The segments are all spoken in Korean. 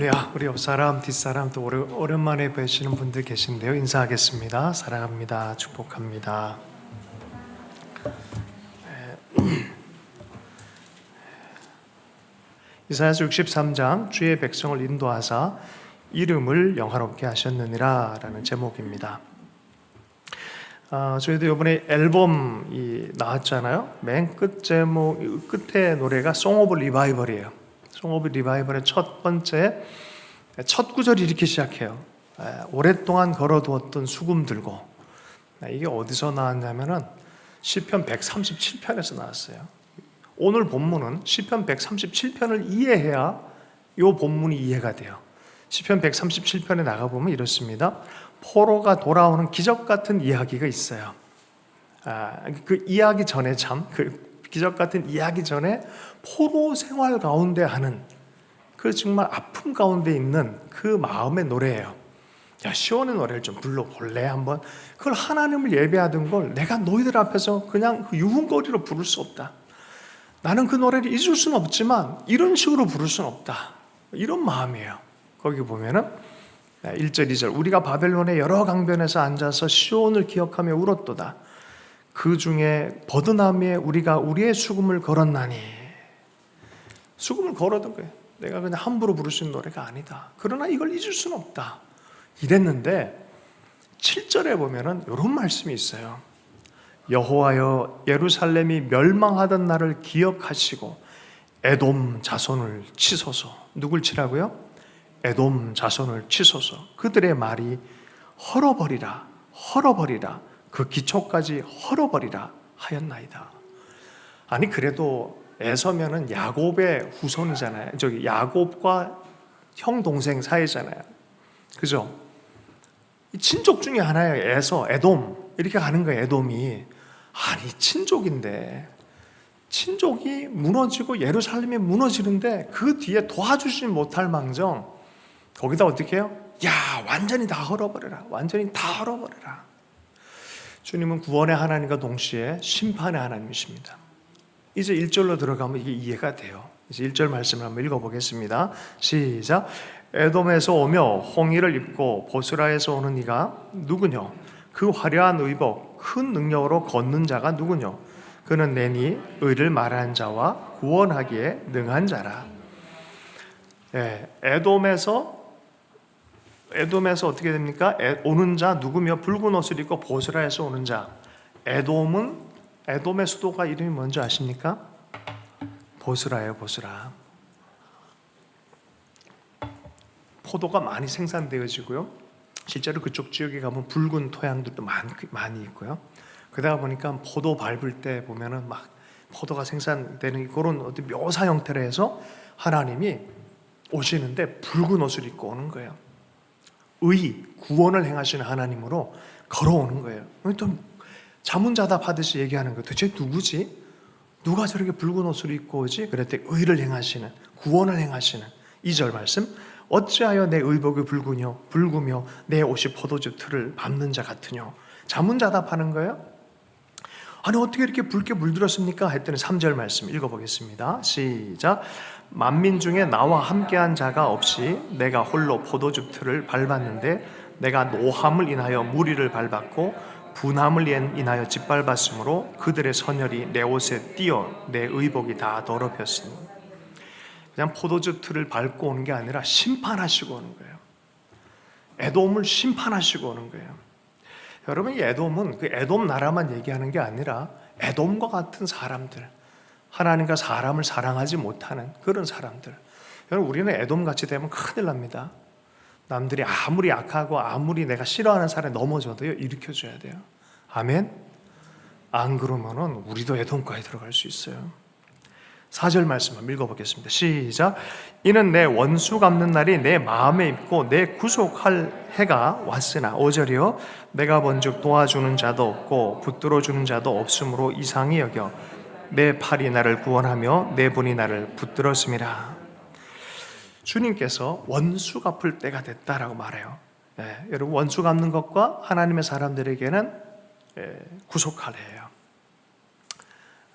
할렐루야. 우리 옆사람 뒷사람 또 오랜만에 뵈시는 분들 계신데요, 인사하겠습니다. 사랑합니다. 축복합니다. 이사야서 63장 주의 백성을 인도하사 이름을 영화롭게 하셨느니라 라는 제목입니다. 저희도 이번에 앨범이 나왔잖아요. 맨 끝 제목, 끝에 노래가 Song of Revival이에요. Song of Revival의 첫 번째, 첫 구절이 이렇게 시작해요. 오랫동안 걸어두었던 수금 들고. 이게 어디서 나왔냐면은 시편 137편에서 나왔어요. 오늘 본문은 시편 137편을 이해해야 이 본문이 이해가 돼요. 시편 137편에 나가보면 이렇습니다. 포로가 돌아오는 기적 같은 이야기가 있어요. 그 이야기 전에 그 기적 같은 이야기 전에 포로 생활 가운데 하는 그 정말 아픔 가운데 있는 그 마음의 노래예요. 야, 시온의 노래를 좀 불러볼래 한번? 그걸 하나님을 예배하던 걸 내가 너희들 앞에서 그냥 유흥거리로 부를 수 없다. 나는 그 노래를 잊을 수는 없지만 이런 식으로 부를 수는 없다. 이런 마음이에요. 거기 보면은 1절 2절 우리가 바벨론의 여러 강변에서 앉아서 시온을 기억하며 울었도다. 그 중에 버드나무에 우리가 우리의 수금을 걸었나니. 수금을 걸어둔 거예요. 내가 그냥 함부로 부를 수 있는 노래가 아니다. 그러나 이걸 잊을 수는 없다. 이랬는데 7절에 보면은 이런 말씀이 있어요. 여호와여 예루살렘이 멸망하던 날을 기억하시고 에돔 자손을 치소서. 누굴 치라고요? 에돔 자손을 치소서. 그들의 말이 헐어버리라 헐어버리라 그 기초까지 헐어버리라 하였나이다. 아니 그래도 에서면은 야곱의 후손이잖아요. 저기 야곱과 형 동생 사이잖아요. 그죠? 친족 중에 하나예요. 에서 에돔 이렇게 가는 거예요. 에돔이 아니 친족인데 친족이 무너지고 예루살렘이 무너지는데 그 뒤에 도와주지 못할 망정 거기다 어떻게 해요? 야 완전히 다 헐어버려라. 완전히 다 헐어버려라. 주님은 구원의 하나님과 동시에 심판의 하나님이십니다. 이제 1절로 들어가면 이게 이해가 돼요. 이제 1절 말씀을 한번 읽어보겠습니다. 시작. 에돔에서 오며 홍의를 입고 보스라에서 오는 이가 누구뇨? 그 화려한 의복 큰 능력으로 걷는 자가 누구뇨? 그는 내니 의를 말하는 자와 구원하기에 능한 자라. 에돔에서 어떻게 됩니까? 오는 자 누구며 붉은 옷을 입고 보스라에서 오는 자. 에돔의 수도가 이름이 뭔지 아십니까? 보스라예요. 보스라. 포도가 많이 생산되어지고요. 실제로 그쪽 지역에 가면 붉은 토양들도 많이 있고요. 그러다 보니까 포도 밟을 때 보면은 막 포도가 생산되는 그런 어떤 묘사 형태로 해서 하나님이 오시는데 붉은 옷을 입고 오는 거예요. 구원을 행하시는 하나님으로 걸어오는 거예요. 또 자문자답하듯이 얘기하는 거예요. 도대체 누구지? 누가 저렇게 붉은 옷을 입고 오지? 그랬더니 의를 행하시는, 구원을 행하시는 2절 말씀. 어찌하여 내 의복이 붉으며 내 옷이 포도주 틀을 밟는 자 같으뇨? 자문자답하는 거예요. 아니 어떻게 이렇게 붉게 물들었습니까? 했더니 3절 말씀 읽어보겠습니다. 시작. 만민 중에 나와 함께한 자가 없이 내가 홀로 포도주 틀을 밟았는데 내가 노함을 인하여 무리를 밟았고 분함을 인하여 짓밟았으므로 그들의 선혈이 내 옷에 띄어 내 의복이 다 더럽혔으니. 그냥 포도주 틀을 밟고 오는 게 아니라 심판하시고 오는 거예요. 에돔을 심판하시고 오는 거예요. 여러분 이 에돔은 그 에돔 나라만 얘기하는 게 아니라 에돔과 같은 사람들, 하나님과 사람을 사랑하지 못하는 그런 사람들. 여러분 우리는 에돔같이 되면 큰일 납니다. 남들이 아무리 악하고 아무리 내가 싫어하는 사람이 넘어져도요 일으켜줘야 돼요. 아멘? 안 그러면은 우리도 에돔과에 들어갈 수 있어요. 4절 말씀 한번 읽어보겠습니다. 시작. 이는 내 원수 갚는 날이 내 마음에 있고 내 구속할 해가 왔으나 5절이요 내가 본즉 도와주는 자도 없고 붙들어주는 자도 없으므로 이상히 여겨 내 팔이 나를 구원하며 내 분이 나를 붙들었음이라. 주님께서 원수 갚을 때가 됐다라고 말해요. 여러분 원수 갚는 것과 하나님의 사람들에게는 구속할 해예요.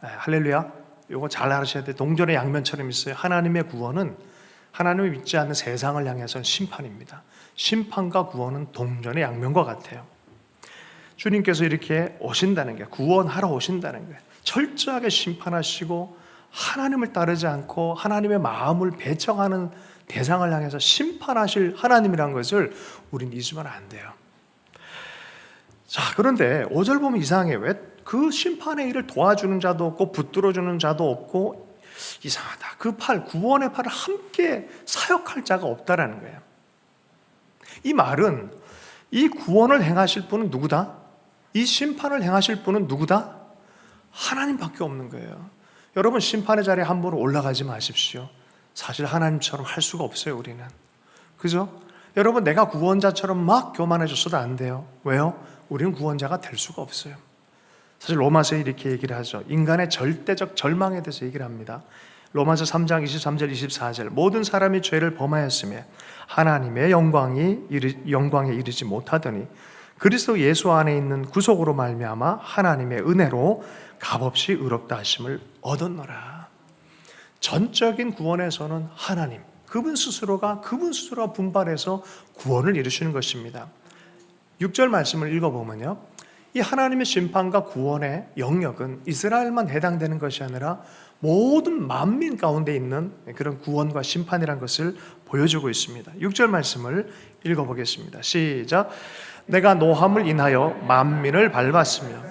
할렐루야. 이거 잘 알으셔야 돼요. 동전의 양면처럼 있어요. 하나님의 구원은 하나님을 믿지 않는 세상을 향해서는 심판입니다. 심판과 구원은 동전의 양면과 같아요. 주님께서 이렇게 오신다는 게, 구원하러 오신다는 거예요. 철저하게 심판하시고 하나님을 따르지 않고 하나님의 마음을 배척하는 대상을 향해서 심판하실 하나님이란 것을 우린 잊으면 안 돼요. 자, 그런데 5절 보면 이상해. 왜 그 심판의 일을 도와주는 자도 없고 붙들어주는 자도 없고, 이상하다. 그 구원의 팔을 함께 사역할 자가 없다라는 거예요. 이 말은 이 구원을 행하실 분은 누구다? 이 심판을 행하실 분은 누구다? 하나님밖에 없는 거예요. 여러분, 심판의 자리에 함부로 올라가지 마십시오. 사실 하나님처럼 할 수가 없어요, 우리는. 그죠? 여러분, 내가 구원자처럼 막 교만해졌어도 안 돼요. 왜요? 우리는 구원자가 될 수가 없어요. 사실 로마서에 이렇게 얘기를 하죠. 인간의 절대적 절망에 대해서 얘기를 합니다. 로마서 3장 23절 24절 모든 사람이 죄를 범하였으며 하나님의 영광에 이르지 못하더니 그리스도 예수 안에 있는 구속으로 말미암아 하나님의 은혜로 값없이 의롭다 하심을 얻었노라. 전적인 구원에서는 하나님, 그분 스스로가 분발해서 구원을 이루시는 것입니다. 6절 말씀을 읽어보면요, 이 하나님의 심판과 구원의 영역은 이스라엘만 해당되는 것이 아니라 모든 만민 가운데 있는 그런 구원과 심판이라는 것을 보여주고 있습니다. 6절 말씀을 읽어보겠습니다. 시작. 내가 노함을 인하여 만민을 밟았으며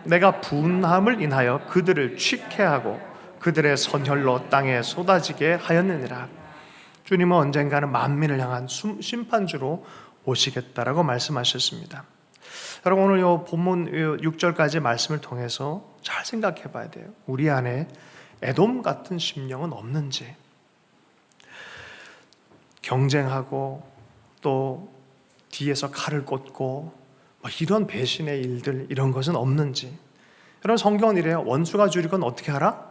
내가 분함을 인하여 그들을 취케하고 그들의 선혈로 땅에 쏟아지게 하였느니라. 주님은 언젠가는 만민을 향한 심판주로 오시겠다라고 말씀하셨습니다. 여러분, 오늘 이 본문 6절까지 말씀을 통해서 잘 생각해 봐야 돼요. 우리 안에 에돔 같은 심령은 없는지, 경쟁하고 또 뒤에서 칼을 꽂고 이런 배신의 일들, 이런 것은 없는지. 여러분, 성경은 이래요. 원수가 줄인 건 어떻게 하라?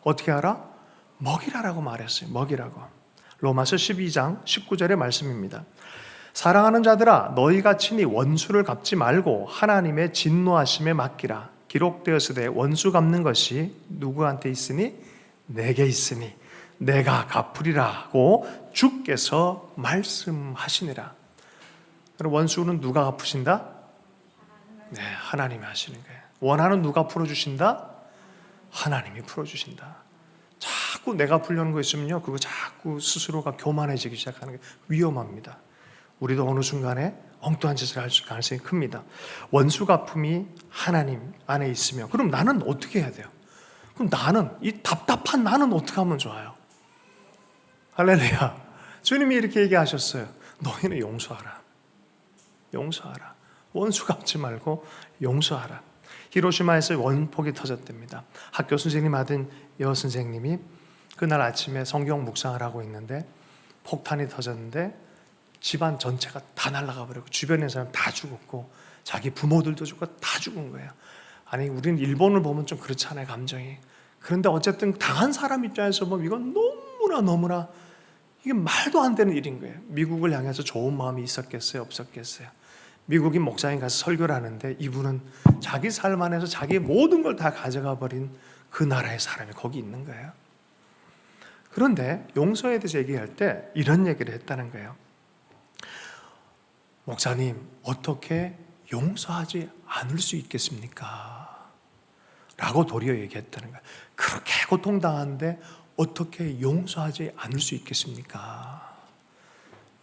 어떻게 하라? 먹이라라고 말했어요. 먹이라고. 로마서 12장 19절의 말씀입니다. 사랑하는 자들아, 너희가 친히 원수를 갚지 말고 하나님의 진노하심에 맡기라. 기록되었으되 원수 갚는 것이 누구한테 있으니? 내게 있으니 내가 갚으리라고 주께서 말씀하시니라. 원수는 누가 갚으신다? 네, 하나님이 하시는 거예요. 원하는 누가 풀어주신다? 하나님이 풀어주신다. 자꾸 내가 풀려는 거 있으면요, 그거 자꾸 스스로가 교만해지기 시작하는 게 위험합니다. 우리도 어느 순간에 엉뚱한 짓을 할 가능성이 큽니다. 원수 갚음이 하나님 안에 있으면, 그럼 나는 어떻게 해야 돼요? 그럼 나는, 이 답답한 나는 어떻게 하면 좋아요? 할렐루야. 주님이 이렇게 얘기하셨어요. 너희는 용서하라. 용서하라. 원수 갚지 말고 용서하라. 히로시마에서 원폭이 터졌답니다. 학교 선생님 하던 여선생님이 그날 아침에 성경 묵상을 하고 있는데 폭탄이 터졌는데 집안 전체가 다 날아가 버리고 주변에 사람 다 죽었고 자기 부모들도 죽고 다 죽은 거예요. 아니, 우리는 일본을 보면 좀 그렇잖아요, 감정이. 그런데 어쨌든 당한 사람 입장에서 보면 이건 너무나 이게 말도 안 되는 일인 거예요. 미국을 향해서 좋은 마음이 있었겠어요, 없었겠어요? 미국인 목사님 가서 설교를 하는데 이분은 자기 삶 안에서 자기의 모든 걸 다 가져가 버린 그 나라의 사람이 거기 있는 거예요. 그런데 용서에 대해서 얘기할 때 이런 얘기를 했다는 거예요. 목사님, 어떻게 용서하지 않을 수 있겠습니까? 라고 도리어 얘기했다는 거예요. 그렇게 고통당하는데 어떻게 용서하지 않을 수 있겠습니까?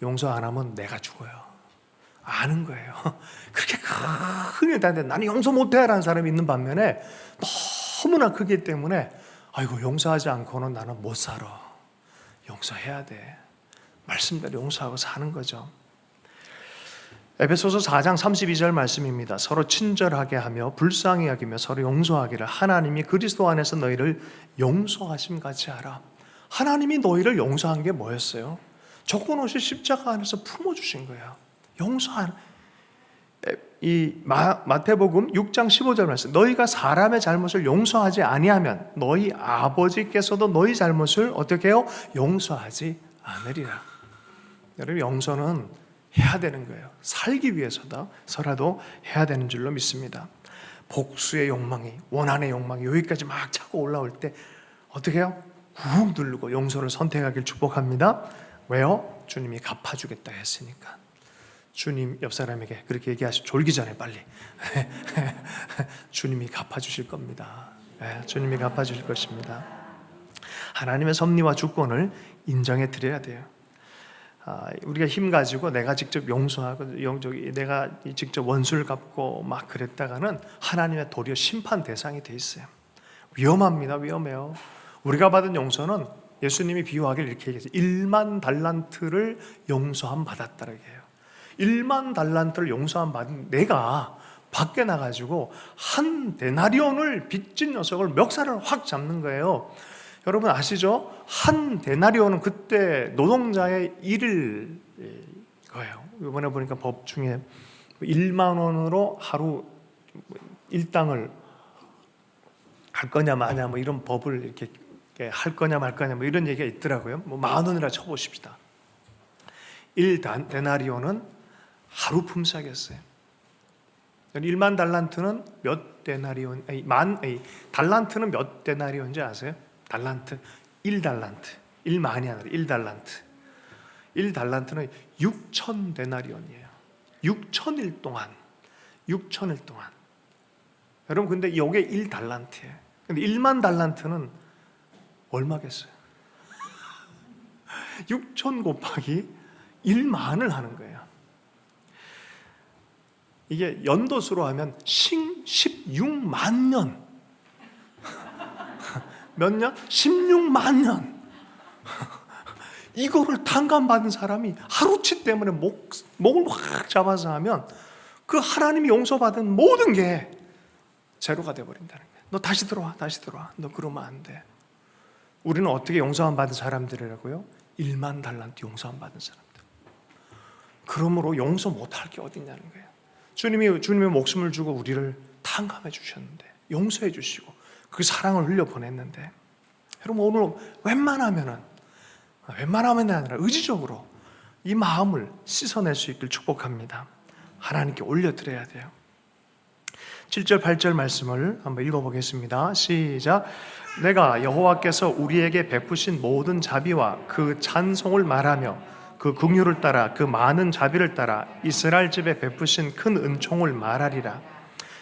용서 안 하면 내가 죽어요. 아는 거예요. 그렇게 큰 일인데 나는 용서 못해 라는 사람이 있는 반면에 너무나 크기 때문에 아이고, 용서하지 않고는 나는 못 살아. 용서해야 돼. 말씀대로 용서하고 사는 거죠. 에베소서 4장 32절 말씀입니다. 서로 친절하게 하며 불쌍히 여기며 서로 용서하기를 하나님이 그리스도 안에서 너희를 용서하심 같이 하라. 하나님이 너희를 용서한 게 뭐였어요? 적어놓으신 십자가 안에서 품어주신 거예요. 용서한. 이 마태복음 6장 15절 말씀, 너희가 사람의 잘못을 용서하지 아니하면 너희 아버지께서도 너희 잘못을 어떻게 해요? 용서하지 않으리라. 여러분, 용서는 해야 되는 거예요. 살기 위해서라도 해야 되는 줄로 믿습니다. 복수의 욕망이, 원한의 욕망이 여기까지 막 차고 올라올 때 어떻게 해요? 꾹 누르고 용서를 선택하길 축복합니다. 왜요? 주님이 갚아주겠다 했으니까. 주님 옆 사람에게 그렇게 얘기하시고 졸기 전에 빨리 주님이 갚아주실 겁니다. 주님이 갚아주실 것입니다. 하나님의 섭리와 주권을 인정해 드려야 돼요. 우리가 힘 가지고 내가 직접 용서하고 내가 직접 원수를 갚고 막 그랬다가는 하나님의 도리어 심판 대상이 돼 있어요. 위험합니다. 위험해요. 우리가 받은 용서는 예수님이 비유하길 이렇게 얘기했어요. 1만 달란트를 용서함 받았다라고 해요. 1만 달란트를 용서함 받은 내가 밖에 나가지고 한 데나리온을 빚진 녀석을 멱살을 확 잡는 거예요. 여러분 아시죠? 한 데나리온은 그때 노동자의 일을 거예요. 이번에 보니까 법 중에 1만 원으로 하루 일당을 할 거냐 마냐 뭐 이런 법을 이렇게 할 거냐 말 거냐 뭐 이런 얘기가 있더라고요. 뭐 10,000원이라 쳐보십시다. 1데나리온은 하루 품삯이었어요. 1만 달란트는 몇 데나리온? 달란트는 몇 데나리온인지 아세요? 달란트 1달란트 1만이 아니라 1달란트 1달란트는 6천 데나리온이에요. 6천일 동안 여러분 근데 이게 1달란트예요. 근데 1만 달란트는 얼마겠어요? 6천 곱하기 1만을 하는 거예요. 이게 연도수로 하면 16만 년. 몇 년? 16만 년. 이거를 탕감받은 사람이 하루치 때문에 목을 확 잡아서 하면 그 하나님이 용서받은 모든 게 제로가 돼버린다는 거예요. 너 다시 들어와. 너 그러면 안 돼. 우리는 어떻게 용서함 받은 사람들이라고요? 1만 달란트 용서함 받은 사람들. 그러므로 용서 못할 게 어딨냐는 거예요. 주님의 목숨을 주고 우리를 탕감해 주셨는데, 용서해 주시고 그 사랑을 흘려 보냈는데, 여러분 오늘 웬만하면 아니라 의지적으로 이 마음을 씻어낼 수 있길 축복합니다. 하나님께 올려드려야 돼요. 7절 8절 말씀을 한번 읽어보겠습니다. 시작. 내가 여호와께서 우리에게 베푸신 모든 자비와 그 찬송을 말하며 그 긍휼을 따라 그 많은 자비를 따라 이스라엘 집에 베푸신 큰 은총을 말하리라.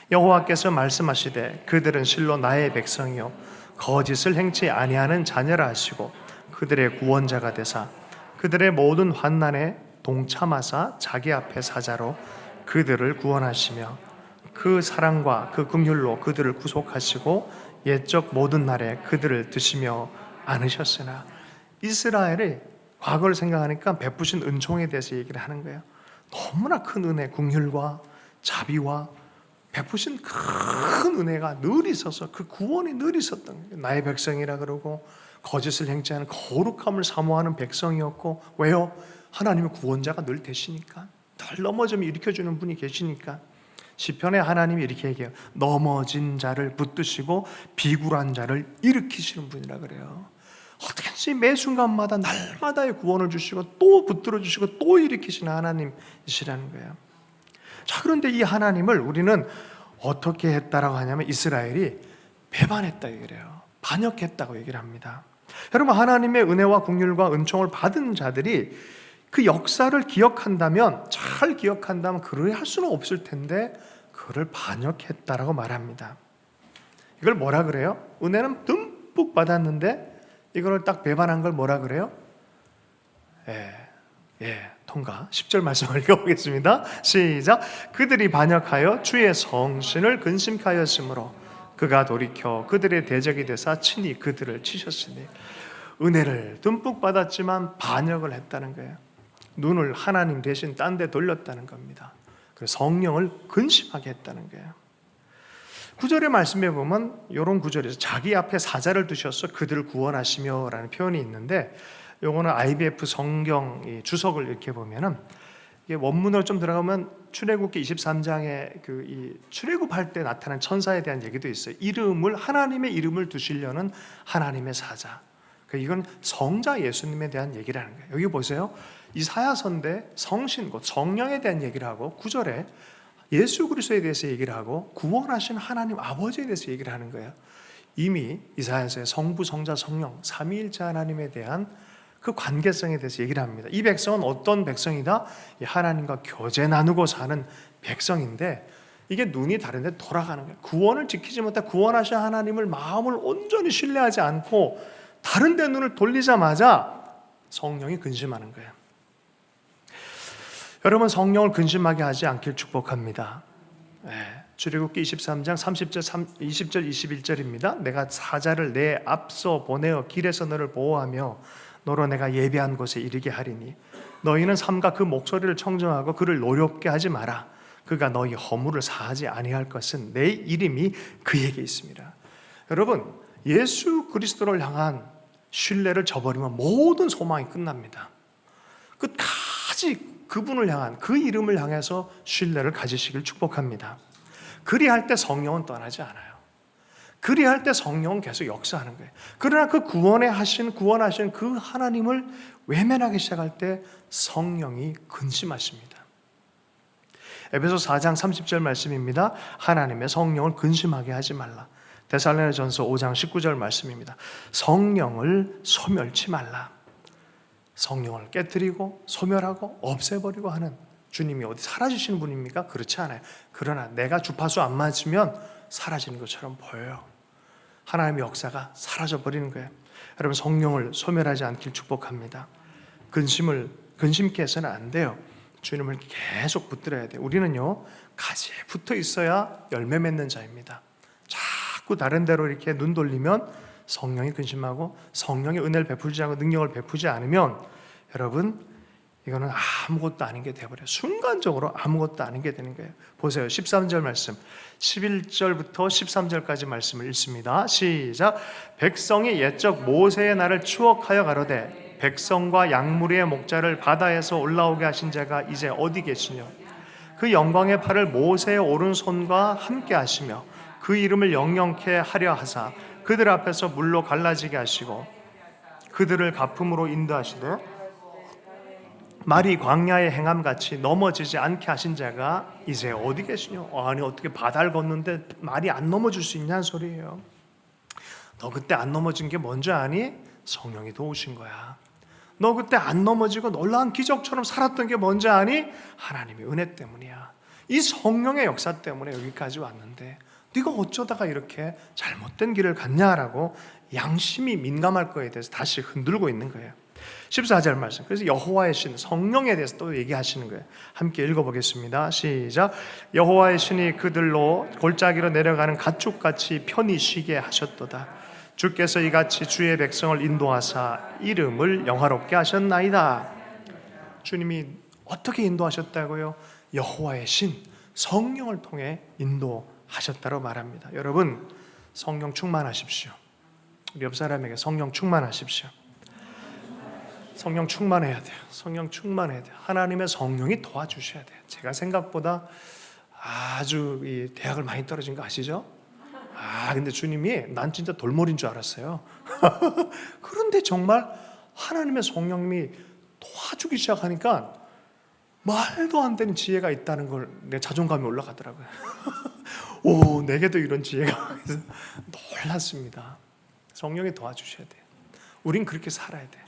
여호와께서 말씀하시되 그들은 실로 나의 백성이요 거짓을 행치 아니하는 자녀라 하시고 그들의 구원자가 되사 그들의 모든 환난에 동참하사 자기 앞에 사자로 그들을 구원하시며 그 사랑과 그 긍휼로 그들을 구속하시고 옛적 모든 날에 그들을 드시며 안으셨으나. 이스라엘의 과거를 생각하니까 베푸신 은총에 대해서 얘기를 하는 거예요. 너무나 큰 은혜, 긍휼과 자비와 베푸신 큰 은혜가 늘 있어서 그 구원이 늘 있었던 거예요. 나의 백성이라 그러고 거짓을 행치 않은 거룩함을 사모하는 백성이었고, 왜요? 하나님의 구원자가 늘 되시니까, 늘 넘어지면 일으켜주는 분이 계시니까. 시편에 하나님이 이렇게 얘기해요. 넘어진 자를 붙드시고 비굴한 자를 일으키시는 분이라 그래요. 어떻게든지 매 순간마다 날마다의 구원을 주시고 또 붙들어 주시고 또 일으키시는 하나님이시라는 거예요. 자, 그런데 이 하나님을 우리는 어떻게 했다라고 하냐면 이스라엘이 배반했다 얘기를 해요. 반역했다고 얘기를 합니다. 여러분, 하나님의 은혜와 긍휼과 은총을 받은 자들이 그 역사를 기억한다면, 잘 기억한다면 그러야 할 수는 없을 텐데 그를 반역했다라고 말합니다. 이걸 뭐라 그래요? 은혜는 듬뿍 받았는데 이걸 딱 배반한 걸 뭐라 그래요? 통과. 10절 말씀을 읽어보겠습니다. 시작. 그들이 반역하여 주의 성신을 근심하였으므로 그가 돌이켜 그들의 대적이 되사 친히 그들을 치셨으니. 은혜를 듬뿍 받았지만 반역을 했다는 거예요. 눈을 하나님 대신 딴 데 돌렸다는 겁니다. 그래서 성령을 근심하게 했다는 거예요. 9절의 말씀에 보면 이런 구절에서 자기 앞에 사자를 두셔서 그들을 구원하시며 라는 표현이 있는데, 요거는 IBF 성경 주석을 이렇게 보면은 이게 원문으로 좀 들어가면 출애굽기 23장에 이 출애굽할 때 나타난 천사에 대한 얘기도 있어요. 하나님의 이름을 두시려는 하나님의 사자. 이건 성자 예수님에 대한 얘기를 하는 거예요. 여기 보세요. 이사야서인데 성신, 곧 성령에 대한 얘기를 하고, 9절에 예수 그리스도에 대해서 얘기를 하고 구원하신 하나님 아버지에 대해서 얘기를 하는 거예요. 이미 이사야서의 성부, 성자, 성령 삼위일체 하나님에 대한 그 관계성에 대해서 얘기를 합니다. 이 백성은 어떤 백성이다? 이 하나님과 교제 나누고 사는 백성인데 이게 눈이 다른데 돌아가는 거예요. 구원을 지키지 못해 구원하신 하나님을 마음을 온전히 신뢰하지 않고 다른 데 눈을 돌리자마자 성령이 근심하는 거예요. 여러분, 성령을 근심하게 하지 않길 축복합니다. 출애굽기 23장 30절, 20절, 21절입니다. 내가 사자를 내 앞서 보내어 길에서 너를 보호하며 너로 내가 예비한 곳에 이르게 하리니 너희는 삼가 그 목소리를 청정하고 그를 노렵게 하지 마라. 그가 너희 허물을 사하지 아니할 것은 내 이름이 그에게 있습니다. 여러분, 예수 그리스도를 향한 신뢰를 저버리면 모든 소망이 끝납니다. 끝까지 그분을 향한, 그 이름을 향해서 신뢰를 가지시길 축복합니다. 그리할 때 성령은 떠나지 않아요. 그리할 때 성령은 계속 역사하는 거예요. 그러나 그 구원하신 그 하나님을 외면하기 시작할 때 성령이 근심하십니다. 에베소 4장 30절 말씀입니다. 하나님의 성령을 근심하게 하지 말라. 데살로니가전서 5장 19절 말씀입니다. 성령을 소멸치 말라. 성령을 깨뜨리고 소멸하고 없애버리고 하는 주님이 어디 사라지시는 분입니까? 그렇지 않아요. 그러나 내가 주파수 안 맞으면 사라지는 것처럼 보여요. 하나님의 역사가 사라져버리는 거예요. 여러분, 성령을 소멸하지 않길 축복합니다. 근심케 해서는 안 돼요. 주님을 계속 붙들어야 돼요. 우리는요, 가지에 붙어 있어야 열매 맺는 자입니다. 자꾸 다른 데로 이렇게 눈 돌리면 성령이 근심하고 성령의 은혜를 베풀지 않고 능력을 베푸지 않으면 여러분, 이거는 아무것도 아닌 게 되어버려요. 순간적으로 아무것도 아닌 게 되는 거예요. 보세요. 13절 말씀, 11절부터 13절까지 말씀을 읽습니다. 시작. 백성이 옛적 모세의 날을 추억하여 가로되 백성과 양무리의 목자를 바다에서 올라오게 하신 자가 이제 어디 계시뇨? 그 영광의 팔을 모세의 오른손과 함께 하시며 그 이름을 영영케 하려 하사 그들 앞에서 물로 갈라지게 하시고 그들을 가품으로 인도하시되 말이 광야에 행함같이 넘어지지 않게 하신 자가 이제 어디 계시뇨? 아니, 어떻게 바다를 걷는데 말이 안 넘어질 수 있냐는 소리예요. 너 그때 안 넘어진 게 뭔지 아니? 성령이 도우신 거야. 너 그때 안 넘어지고 놀라운 기적처럼 살았던 게 뭔지 아니? 하나님의 은혜 때문이야. 이 성령의 역사 때문에 여기까지 왔는데 네가 어쩌다가 이렇게 잘못된 길을 갔냐라고 양심이 민감할 거에 대해서 다시 흔들고 있는 거예요. 14절 말씀. 그래서 여호와의 신, 성령에 대해서 또 얘기하시는 거예요. 함께 읽어보겠습니다. 시작. 여호와의 신이 그들로 골짜기로 내려가는 가축같이 편히 쉬게 하셨도다. 주께서 이같이 주의 백성을 인도하사 이름을 영화롭게 하셨나이다. 주님이 어떻게 인도하셨다고요? 여호와의 신, 성령을 통해 인도하셨다고 말합니다. 여러분, 성령 충만하십시오. 우리 옆 사람에게 성령 충만하십시오. 성령 충만해야 돼요. 성령 충만해야 돼요. 하나님의 성령이 도와주셔야 돼요. 제가 생각보다 아주 이 대학을 많이 떨어진 거 아시죠? 근데 주님이 난 진짜 돌머리인 줄 알았어요. 그런데 정말 하나님의 성령님이 도와주기 시작하니까 말도 안 되는 지혜가 있다는 걸 내 자존감이 올라가더라고요. 오, 내게도 이런 지혜가. 그래서 놀랐습니다. 성령이 도와주셔야 돼요. 우린 그렇게 살아야 돼요.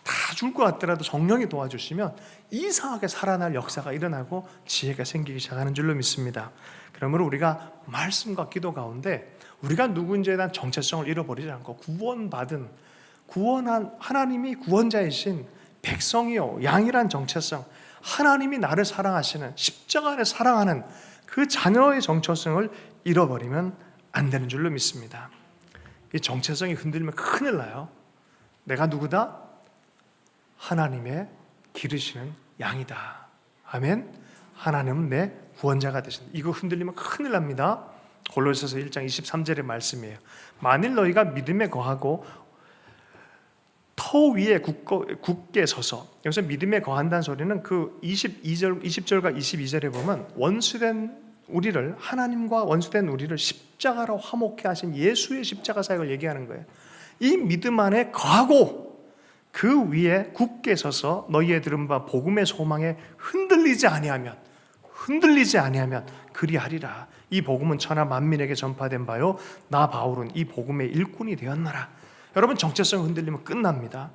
다 죽을 것 같더라도 성령이 도와주시면 이상하게 살아날 역사가 일어나고 지혜가 생기기 시작하는 줄로 믿습니다. 그러므로 우리가 말씀과 기도 가운데 우리가 누군지에 대한 정체성을 잃어버리지 않고 구원한 하나님이 구원자이신 백성이요, 양이란 정체성, 하나님이 나를 사랑하시는 십자가 안에 사랑하는 그 자녀의 정체성을 잃어버리면 안 되는 줄로 믿습니다. 이 정체성이 흔들리면 큰일 나요. 내가 누구다? 하나님의 기르시는 양이다. 아멘. 하나님은 내 구원자가 되신다. 이거 흔들리면 큰일 납니다. 골로새서 1장 23절의 말씀이에요. 만일 너희가 믿음에 거하고 터 위에 굳게 서서, 여기서 믿음에 거한다는 소리는 그 20절과 22절에 보면 원수된 우리를, 하나님과 원수된 우리를 십자가로 화목해 하신 예수의 십자가 사역을 얘기하는 거예요. 이 믿음 안에 거하고 그 위에 굳게 서서 너희의 들은 바 복음의 소망에 흔들리지 아니하면 그리하리라. 이 복음은 천하 만민에게 전파된 바요 나 바울은 이 복음의 일꾼이 되었노라. 여러분, 정체성 흔들리면 끝납니다.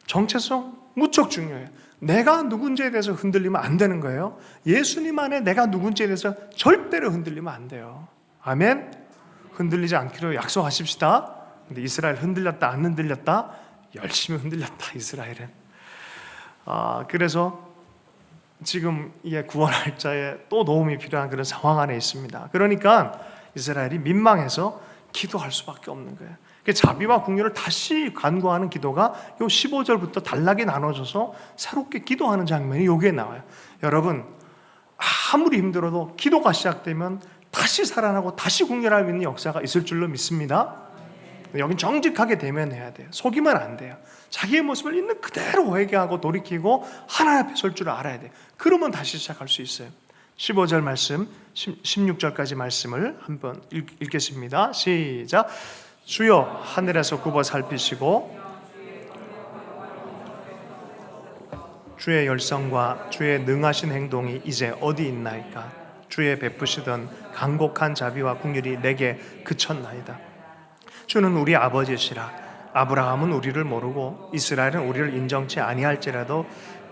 정체성 무척 중요해요. 내가 누군지에 대해서 흔들리면 안 되는 거예요. 예수님 안에 내가 누군지에 대해서 절대로 흔들리면 안 돼요. 아멘. 흔들리지 않기로 약속하십시다. 근데 이스라엘 흔들렸다 안 흔들렸다? 열심히 흔들렸다, 이스라엘은. 그래서 지금 이 구원할 자에 또 도움이 필요한 그런 상황 안에 있습니다. 그러니까 이스라엘이 민망해서 기도할 수밖에 없는 거예요. 자비와 긍휼을 다시 간구하는 기도가 요 15절부터 단락이 나눠져서 새롭게 기도하는 장면이 여기에 나와요. 여러분, 아무리 힘들어도 기도가 시작되면 다시 살아나고 다시 긍휼할 수 있는 역사가 있을 줄로 믿습니다. 여긴 정직하게 대면해야 돼요. 속이면 안 돼요. 자기의 모습을 있는 그대로 회개하고 돌이키고 하나님 앞에 설 줄 알아야 돼요. 그러면 다시 시작할 수 있어요. 15절 말씀, 16절까지 말씀을 한번 읽겠습니다. 시작. 주여 하늘에서 굽어 살피시고 주의 열성과 주의 능하신 행동이 이제 어디 있나이까. 주의 베푸시던 간곡한 자비와 긍휼이 내게 그쳤나이다. 주는 우리 아버지시라. 아브라함은 우리를 모르고 이스라엘은 우리를 인정치 아니할지라도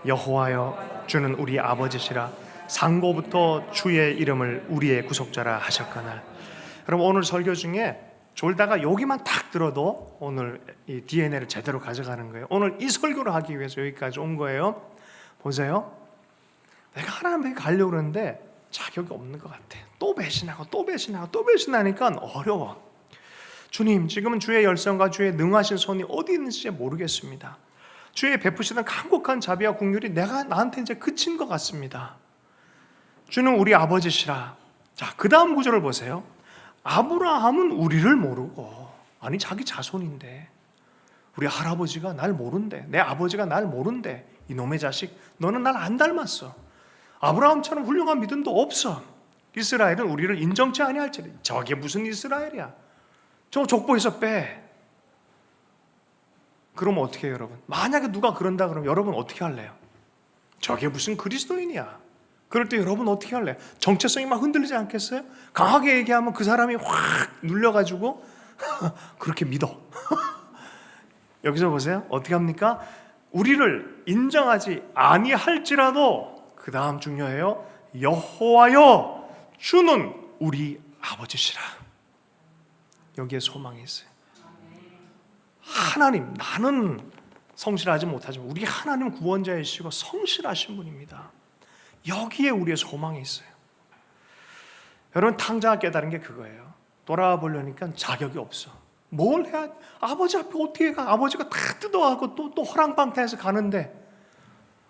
여호와여 주는 우리 아버지시라. 상고부터 주의 이름을 우리의 구속자라 하셨거늘. 여러분, 오늘 설교 중에 졸다가 여기만 딱 들어도 오늘 이 DNA를 제대로 가져가는 거예요. 오늘 이 설교를 하기 위해서 여기까지 온 거예요. 보세요. 내가 하나님께 가려고 그러는데 자격이 없는 것 같아. 또 배신하고 또 배신하고 또 배신하니까 어려워. 주님, 지금은 주의 열성과 주의 능하신 손이 어디 있는지 모르겠습니다. 주의 베푸시던 간곡한 자비와 긍휼이 나한테 이제 그친 것 같습니다. 주는 우리 아버지시라. 자, 그 다음 구절을 보세요. 아브라함은 우리를 모르고, 아니 자기 자손인데 우리 할아버지가 날 모른대, 내 아버지가 날 모른대. 이놈의 자식, 너는 날 안 닮았어. 아브라함처럼 훌륭한 믿음도 없어. 이스라엘은 우리를 인정치 아니할지니. 저게 무슨 이스라엘이야? 저 족보에서 빼. 그럼 어떻게 해요, 여러분? 만약에 누가 그런다 그러면 여러분 어떻게 할래요? 저게 무슨 그리스도인이야? 그럴 때 여러분 어떻게 할래요? 정체성이 막 흔들리지 않겠어요? 강하게 얘기하면 그 사람이 확 눌려가지고 그렇게 믿어. 여기서 보세요. 어떻게 합니까? 우리를 인정하지 아니할지라도, 그 다음 중요해요. 여호와여 주는 우리 아버지시라. 여기에 소망이 있어요. 하나님, 나는 성실하지 못하지만 우리 하나님 구원자이시고 성실하신 분입니다. 여기에 우리의 소망이 있어요. 여러분, 탕자가 깨달은 게 그거예요. 돌아와 보려니까 자격이 없어. 뭘 해야, 아버지 앞에 어떻게 가? 아버지가 다 뜯어가고 또 허랑방탕해서 가는데,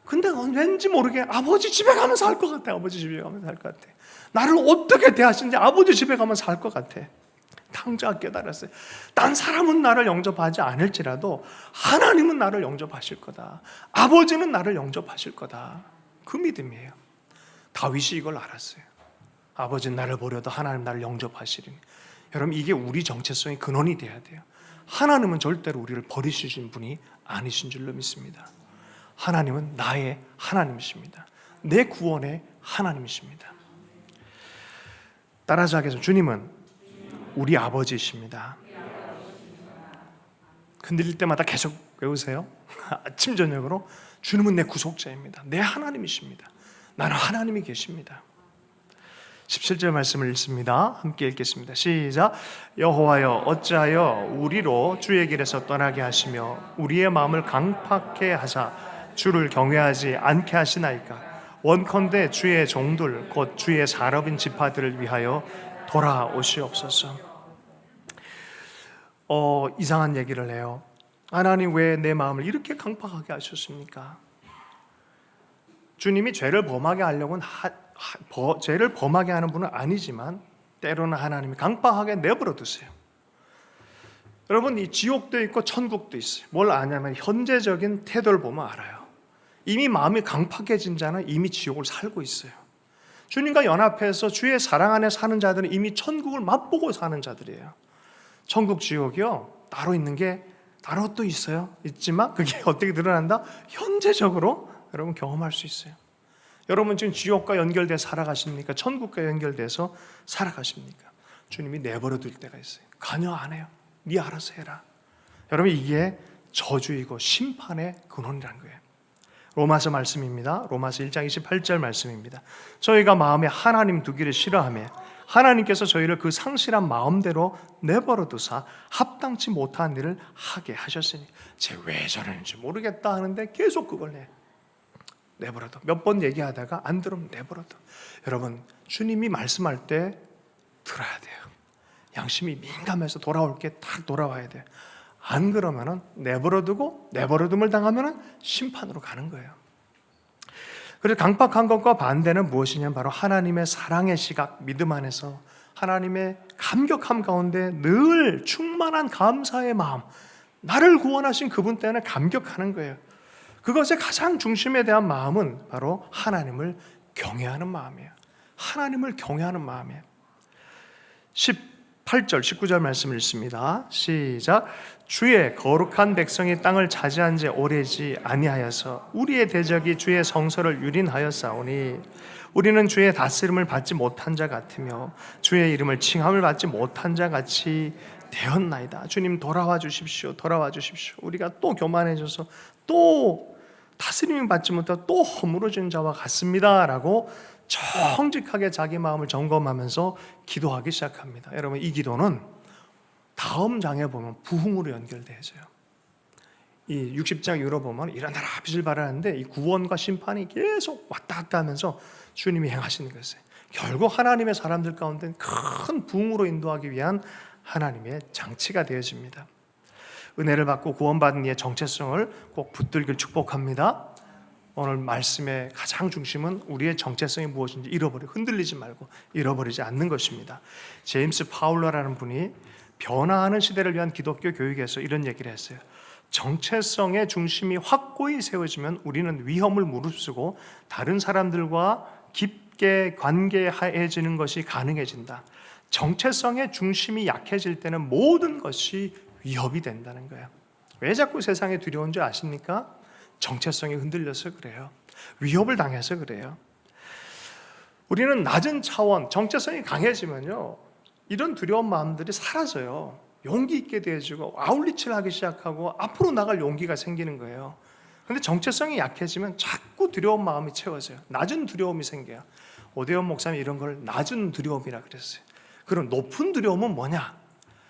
근데 왠지 모르게 아버지 집에 가면 살 것 같아. 아버지 집에 가면 살 것 같아. 나를 어떻게 대하시는지 아버지 집에 가면 살 것 같아. 탕자가 깨달았어요. 딴 사람은 나를 영접하지 않을지라도 하나님은 나를 영접하실 거다. 아버지는 나를 영접하실 거다. 그 믿음이에요. 다윗이 이걸 알았어요. 아버지는 나를 버려도 하나님 나를 영접하시리니. 여러분, 이게 우리 정체성의 근원이 돼야 돼요. 하나님은 절대로 우리를 버리시는 분이 아니신 줄로 믿습니다. 하나님은 나의 하나님이십니다. 내 구원의 하나님이십니다. 따라서 하겠습니다. 주님은 우리 아버지이십니다. 흔들릴 때마다 계속 외우세요. 아침 저녁으로 주님은 내 구속자입니다. 내 하나님이십니다. 나는 하나님이 계십니다. 17절 말씀을 읽습니다. 함께 읽겠습니다. 시작. 여호와여 어찌하여 우리로 주의 길에서 떠나게 하시며 우리의 마음을 강팍해 하사 주를 경외하지 않게 하시나이까. 원컨대 주의 종들 곧 주의 사업인 지파들을 위하여 돌아오시옵소서. 이상한 얘기를 해요. 하나님, 왜 내 마음을 이렇게 강팍하게 하셨습니까? 주님이 죄를 범하게 하려고는 죄를 범하게 하는 분은 아니지만 때로는 하나님이 강팍하게 내버려 두세요. 여러분, 이 지옥도 있고 천국도 있어요. 뭘 아냐면 현재적인 태도를 보면 알아요. 이미 마음이 강팍해진 자는 이미 지옥을 살고 있어요. 주님과 연합해서 주의 사랑 안에 사는 자들은 이미 천국을 맛보고 사는 자들이에요. 천국, 지옥이요 따로 있는 게 따로 또 있어요. 있지만 그게 어떻게 드러난다? 현재적으로 여러분 경험할 수 있어요. 여러분 지금 지옥과 연결돼 살아가십니까? 천국과 연결돼서 살아가십니까? 주님이 내버려 둘 때가 있어요. 관여 안 해요. 네 알아서 해라. 여러분 이게 저주이고 심판의 근원이라는 거예요. 로마서 말씀입니다. 로마서 1장 28절 말씀입니다. 저희가 마음에 하나님 두기를 싫어하며 하나님께서 저희를 그 상실한 마음대로 내버려 두사 합당치 못한 일을 하게 하셨으니 쟤 왜 저러는지 모르겠다 하는데 계속 그걸 내버려둬. 몇 번 얘기하다가 안 들으면 내버려둬. 여러분 주님이 말씀할 때 들어야 돼요. 양심이 민감해서 돌아올 게 딱 돌아와야 돼요. 안 그러면은 내버려두고 내버려둠을 당하면은 심판으로 가는 거예요. 그래서 강박한 것과 반대는 무엇이냐면 바로 하나님의 사랑의 시각, 믿음 안에서 하나님의 감격함 가운데 늘 충만한 감사의 마음, 나를 구원하신 그분 때문에 감격하는 거예요. 그것의 가장 중심에 대한 마음은 바로 하나님을 경외하는 마음이에요. 하나님을 경외하는 마음이에요. 18절, 19절 말씀을 읽습니다. 시작. 주의 거룩한 백성이 땅을 차지한 지 오래지 아니하여서 우리의 대적이 주의 성소를 유린하였사오니 우리는 주의 다스림을 받지 못한 자 같으며 주의 이름을 칭함을 받지 못한 자 같이 되었나이다. 주님 돌아와 주십시오. 돌아와 주십시오. 우리가 또 교만해져서 또 다스림을 받지 못하고 또 허물어진 자와 같습니다 라고 정직하게 자기 마음을 점검하면서 기도하기 시작합니다. 여러분 이 기도는 다음 장에 보면 부흥으로 연결되어져요. 이 60장 이후로 보면 일어나라 빛을 발하는데 이 구원과 심판이 계속 왔다 갔다 하면서 주님이 행하시는 것이에요. 결국 하나님의 사람들 가운데 큰 부흥으로 인도하기 위한 하나님의 장치가 되어집니다. 은혜를 받고 구원받은 이의 정체성을 꼭 붙들길 축복합니다. 오늘 말씀의 가장 중심은 우리의 정체성이 무엇인지 흔들리지 말고 잃어버리지 않는 것입니다. 제임스 파울러라는 분이 변화하는 시대를 위한 기독교 교육에서 이런 얘기를 했어요. 정체성의 중심이 확고히 세워지면 우리는 위험을 무릅쓰고 다른 사람들과 깊게 관계해지는 것이 가능해진다. 정체성의 중심이 약해질 때는 모든 것이 위협이 된다는 거예요. 왜 자꾸 세상에 두려운 줄 아십니까? 정체성이 흔들려서 그래요. 위협을 당해서 그래요. 우리는 낮은 차원, 정체성이 강해지면요, 이런 두려운 마음들이 사라져요. 용기 있게 되어지고 아울리치를 하기 시작하고 앞으로 나갈 용기가 생기는 거예요. 그런데 정체성이 약해지면 자꾸 두려운 마음이 채워져요. 낮은 두려움이 생겨요. 오대원 목사님이 이런 걸 낮은 두려움이라 그랬어요. 그럼 높은 두려움은 뭐냐?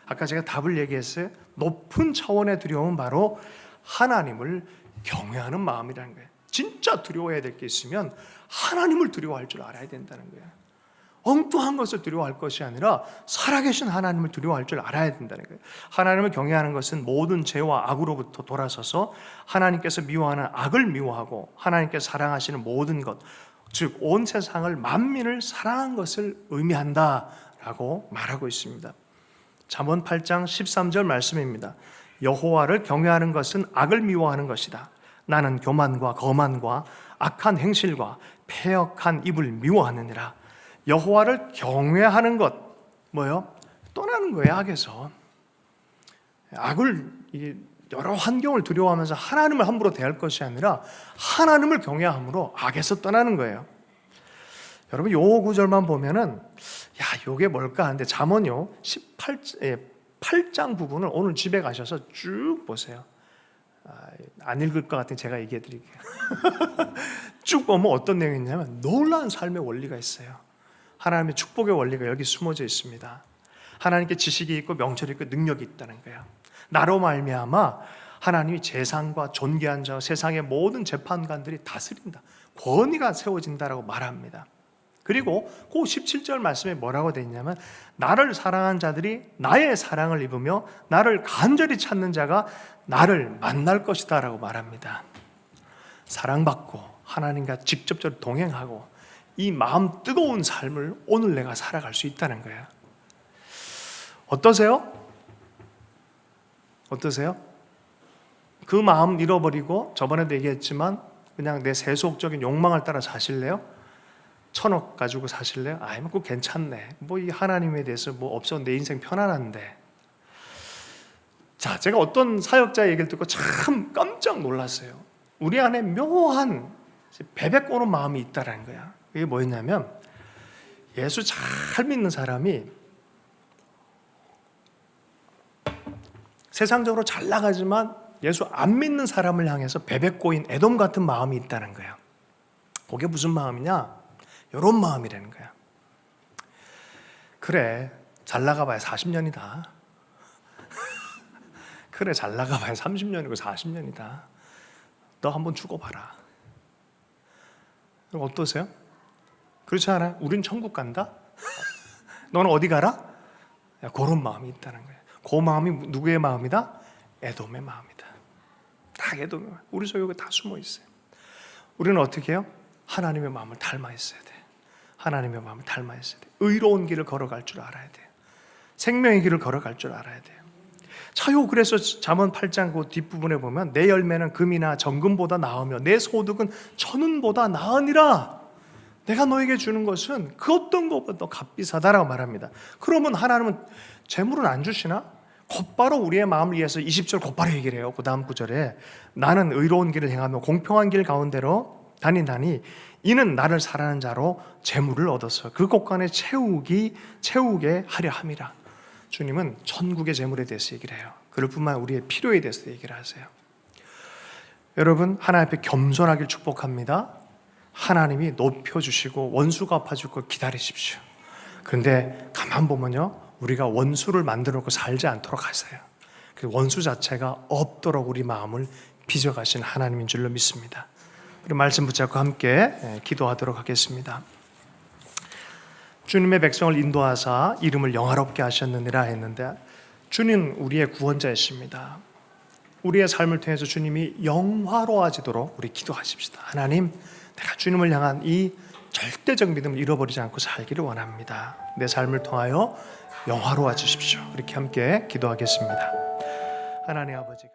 아까 제가 답을 얘기했어요. 높은 차원의 두려움은 바로 하나님을 경외하는 마음이라는 거예요. 진짜 두려워해야 될 게 있으면 하나님을 두려워할 줄 알아야 된다는 거예요. 엉뚱한 것을 두려워할 것이 아니라 살아계신 하나님을 두려워할 줄 알아야 된다는 거예요. 하나님을 경외하는 것은 모든 죄와 악으로부터 돌아서서 하나님께서 미워하는 악을 미워하고 하나님께서 사랑하시는 모든 것, 즉 온 세상을 만민을 사랑한 것을 의미한다라고 말하고 있습니다. 잠언 8장 13절 말씀입니다. 여호와를 경외하는 것은 악을 미워하는 것이다. 나는 교만과 거만과 악한 행실과 패역한 입을 미워하느니라. 여호와를 경외하는 것 뭐요? 떠나는 거예요. 악에서. 악을 여러 환경을 두려워하면서 하나님을 함부로 대할 것이 아니라 하나님을 경외함으로 악에서 떠나는 거예요. 여러분 요 구절만 보면은 야 요게 뭘까 하는데 잠언요 8장 부분을 오늘 집에 가셔서 쭉 보세요. 안 읽을 것 같으니 제가 얘기해 드릴게요. 쭉 보면 어떤 내용이 있냐면 놀라운 삶의 원리가 있어요. 하나님의 축복의 원리가 여기 숨어져 있습니다. 하나님께 지식이 있고 명철이 있고 능력이 있다는 거예요. 나로 말미암아 하나님이 재상과 존귀한 자 세상의 모든 재판관들이 다스린다. 권위가 세워진다라고 말합니다. 그리고 그 17절 말씀에 뭐라고 되어 있냐면 나를 사랑한 자들이 나의 사랑을 입으며 나를 간절히 찾는 자가 나를 만날 것이다 라고 말합니다. 사랑받고 하나님과 직접적으로 동행하고 이 마음 뜨거운 삶을 오늘 내가 살아갈 수 있다는 거예요. 어떠세요? 어떠세요? 그 마음 잃어버리고 저번에도 얘기했지만 그냥 내 세속적인 욕망을 따라 사실래요? 1,000억 가지고 사실래요? 아이 뭐 그거 괜찮네. 뭐 이 하나님에 대해서 뭐 없어도 내 인생 편안한데. 자, 제가 어떤 사역자 얘기를 듣고 참 깜짝 놀랐어요. 우리 안에 묘한 베베 꼬는 마음이 있다라는 거야. 이게 뭐였냐면 예수 잘 믿는 사람이 세상적으로 잘 나가지만 예수 안 믿는 사람을 향해서 베베 꼬인 에돔 같은 마음이 있다는 거야. 그게 무슨 마음이냐? 이런 마음이라는 거야. 그래, 잘 나가봐야 40년이다. 그래, 잘 나가봐야 30년이고 40년이다. 너 한번 죽어봐라. 어떠세요? 그렇지 않아요? 우린 천국 간다? 너는 어디 가라? 그런 마음이 있다는 거예요. 그 마음이 누구의 마음이다? 에돔의 마음이다. 다 에돔의 마음. 우리 속에 다 숨어 있어요. 우리는 어떻게 해요? 하나님의 마음을 닮아 있어야 돼. 하나님의 마음을 닮아 있어야 돼. 의로운 길을 걸어갈 줄 알아야 돼. 생명의 길을 걸어갈 줄 알아야 돼요. 차요. 그래서 잠언 8장 그 뒷부분에 보면 내 열매는 금이나 정금보다 나으며 내 소득은 천운보다 나으니라. 내가 너에게 주는 것은 그 어떤 것보다 더 값비싸다라고 말합니다. 그러면 하나님은 재물은 안 주시나? 곧바로 우리의 마음을 위해서 20절 곧바로 얘기를 해요. 그 다음 구절에 나는 의로운 길을 행하며 공평한 길 가운데로 다니다니 이는 나를 사랑하는 자로 재물을 얻어서 그 곳간에 채우게 하려 함이라. 주님은 천국의 재물에 대해서 얘기를 해요. 그럴 뿐만 아니라 우리의 필요에 대해서 얘기를 하세요. 여러분, 하나님 앞에 겸손하길 축복합니다. 하나님이 높여주시고 원수가 갚아줄 걸 기다리십시오. 그런데 가만 보면요, 우리가 원수를 만들어 놓고 살지 않도록 하세요. 그 원수 자체가 없도록 우리 마음을 빚어가신 하나님인 줄로 믿습니다. 우리 말씀 붙잡고 함께 기도하도록 하겠습니다. 주님의 백성을 인도하사 이름을 영화롭게 하셨느니라 했는데 주님 우리의 구원자이십니다. 우리의 삶을 통해서 주님이 영화로워지도록 우리 기도하십시다. 하나님, 내가 주님을 향한 이 절대적 믿음을 잃어버리지 않고 살기를 원합니다. 내 삶을 통하여 영화로워 주십시오. 이렇게 함께 기도하겠습니다. 하나님 아버지.